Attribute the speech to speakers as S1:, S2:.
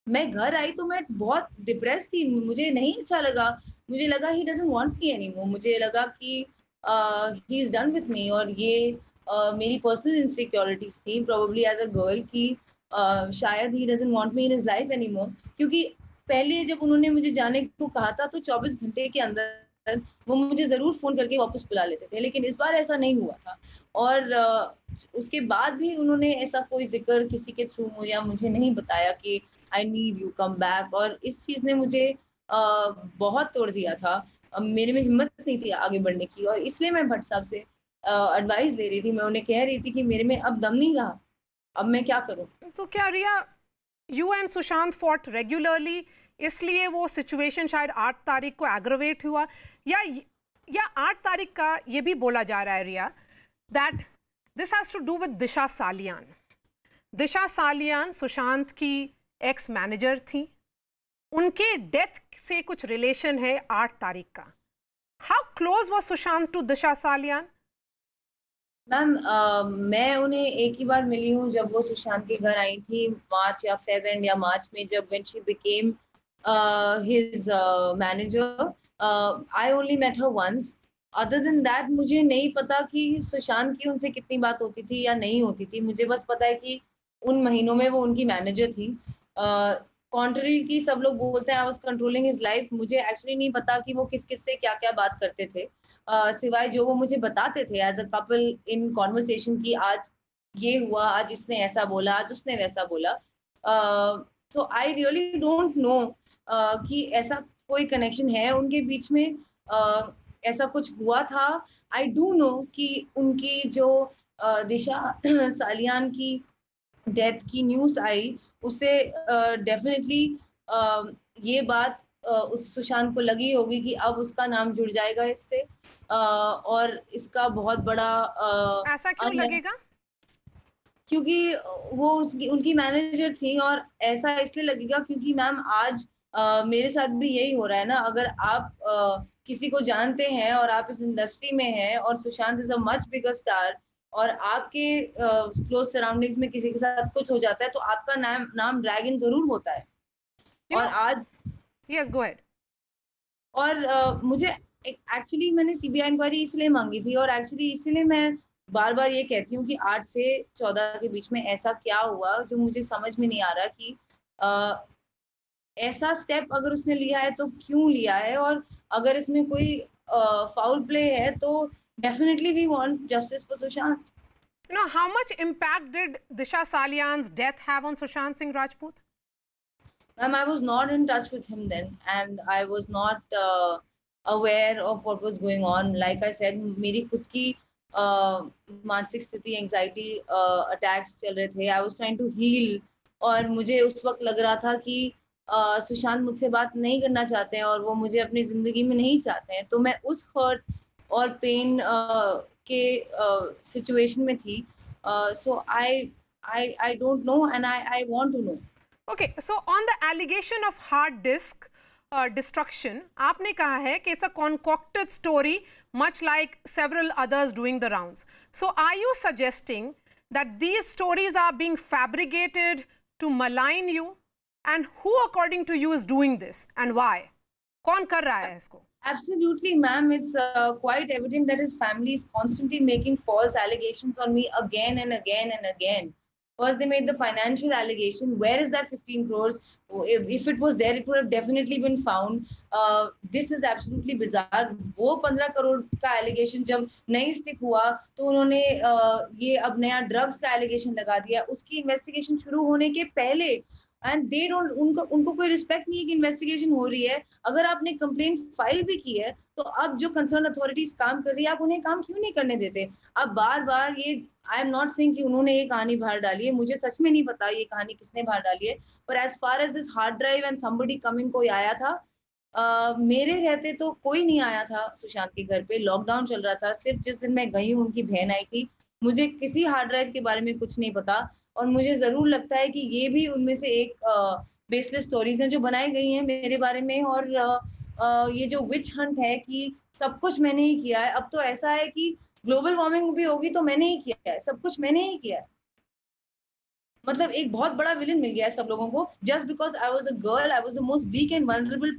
S1: मैं घर आई तो मैं बहुत डिप्रेस थी, मुझे नहीं अच्छा लगा। मुझे लगा he doesn't want me anymore, मुझे लगा कि he is done with me, और ये मेरी पर्सनल इनसिक्योरिटीज़ थी प्रोबेबली एज़ अ गर्ल कि शायद he doesn't want me in his life anymore. क्योंकि पहले जब उन्होंने मुझे जाने को कहा था तो 24 घंटे के अंदर वो मुझे ज़रूर फ़ोन करके वापस बुला लेते थे, लेकिन इस बार ऐसा नहीं हुआ था। और उसके बाद भी उन्होंने ऐसा कोई ज़िक्र किसी के थ्रू या मुझे नहीं बताया कि I need you come back, और इस चीज़ ने मुझे बहुत तोड़ दिया था। मेरे में हिम्मत नहीं थी आगे बढ़ने की, और इसलिए मैं भट्ट साहब से एडवाइस ले रही थी। मैं उन्हें कह रही थी कि मेरे में अब दम नहीं रहा, अब मैं क्या करूँ?
S2: तो क्या Riya, you and Sushant fought regularly, इसलिए वो सिचुएशन शायद 8 तारीख को एग्रवेट हुआ, या 8 तारीख का ये भी बोला जा रहा है Riya that this has to do with Disha Salian. Disha Salian Sushant की एक्स मैनेजर थी, उनके डेथ से कुछ रिलेशन है 8 तारीख का। How close was Sushant to Disha Salian?
S1: Ma'am मैं उन्हें एक ही बार मिली हूँ जब वो सुशांत के घर आई थी, मार्च या फेब एंड या मार्च में, जब when she became his manager. I only met her once. Other than that मुझे नहीं पता कि सुशांत की उनसे कितनी बात होती थी या नहीं होती थी। मुझे बस पता है कि उन महीनों में वो उनकी मैनेजर थी। कॉन्ट्ररी की सब लोग बोलते हैं I was controlling his life, मुझे एक्चुअली नहीं पता कि वो किस किस से क्या क्या बात करते थे, सिवाय जो वो मुझे बताते थे as a couple in conversation की आज ये हुआ, आज इसने ऐसा बोला, आज उसने वैसा बोला। तो आई रियली डोंट नो कि ऐसा कोई कनेक्शन है उनके बीच में, ऐसा कुछ हुआ था। आई डू नो कि उनकी जो दिशा सालियान की डेथ की न्यूज़ आई, उससे डेफ़िनेटली ये बात उस सुशांत को लगी होगी कि अब उसका नाम जुड़ जाएगा इससे, और इसका बहुत बड़ा
S2: ऐसा क्यों
S1: अन
S2: लगेगा?
S1: क्योंकि वो उसकी उनकी मैनेजर थी, और ऐसा इसलिए लगेगा क्योंकि मैम आज मेरे साथ भी यही हो रहा है ना। अगर आप किसी को जानते हैं और आप इस इंडस्ट्री में हैं, और Sushant is a much bigger star, और आपके क्लोज सराउंडिंग्स में किसी के साथ कुछ हो जाता है तो आपका नाम नाम ड्रैगन ज़रूर होता है।
S2: यू
S1: और
S2: नो,
S1: आज
S2: यस गो अहेड।
S1: और मुझे एक्चुअली मैंने सीबीआई इंक्वायरी इसलिए माँगी थी, और एक्चुअली इसीलिए मैं बार-बार ये कहती हूँ कि 8 से 14 के बीच में ऐसा क्या हुआ जो मुझे समझ में नहीं आ रहा कि अ, ऐसा स्टेप अगर उसने लिया है तो क्यों लिया है, और अगर इसमें कोई फाउल प्ले है तो definitely we want justice for Sushant.
S2: You know, how much impact did Disha Salian's death have on Sushant Singh Rajput?
S1: Ma'am, I was not in touch with him then, and I was not aware of what was going on. Like I said, मेरी खुद की मानसिक स्थिति, anxiety attacks चल रहे थे। I was trying to heal, और मुझे उस वक्त लग रहा था कि सुशांत मुझसे बात नहीं करना चाहते हैं, और वो मुझे अपनी ज़िंदगी में नहीं चाहते हैं। तो मैं उस हर्ट और पेन के सिचुएशन में थी। So I don't know, and I want to know.
S2: Okay, so on the allegation of hard disk destruction, आपने कहा है कि it's a concocted story, much like several others doing the rounds. So are you suggesting that these stories are being fabricated to malign you? And who, according to you, is doing this and why? कौन कर रहा है इसको?
S1: Absolutely, ma'am. It's quite evident that his family is constantly making false allegations on me again and again and again. First, they made the financial allegation. Where is that 15 crores? If it was there, it would have definitely been found. This is absolutely bizarre. वो 15 करोड़ का allegation जब नहीं stick हुआ, तो उन्होंने ये अब नया drugs का allegation लगा दिया। उसकी investigation शुरू होने के पहले, एंड दे डोंट, उनको उनको कोई रिस्पेक्ट नहीं है कि इन्वेस्टिगेशन हो रही है। अगर आपने कंप्लेंट फाइल भी की है तो अब जो कंसर्न अथॉरिटीज काम कर रही है, आप उन्हें काम क्यों नहीं करने देते? आप बार-बार ये, आई एम नॉट सेइंग कि उन्होंने ये कहानी बाहर डाली है, मुझे सच में नहीं पता ये कहानी किसने बाहर डाली है। पर as far as this hard drive and somebody coming, कोई आया था। मेरे रहते तो कोई नहीं आया था सुशांत के घर पे, लॉकडाउन चल रहा था। सिर्फ जिस दिन मैं गई हूँ उनकी बहन आई थी। मुझे किसी हार्ड ड्राइव के बारे में कुछ नहीं पता, और मुझे ज़रूर लगता है कि ये भी उनमें से एक बेसलेस स्टोरीज़ हैं जो बनाई गई हैं मेरे बारे में, और ये जो विच हंट है कि सब कुछ मैंने ही किया है। अब तो ऐसा है कि ग्लोबल वार्मिंग भी होगी तो मैंने ही किया है, सब कुछ मैंने ही किया है। मतलब एक बहुत बड़ा विलन मिल गया है सब लोगों को, just because I was a girl, I was the most weak and vulnerable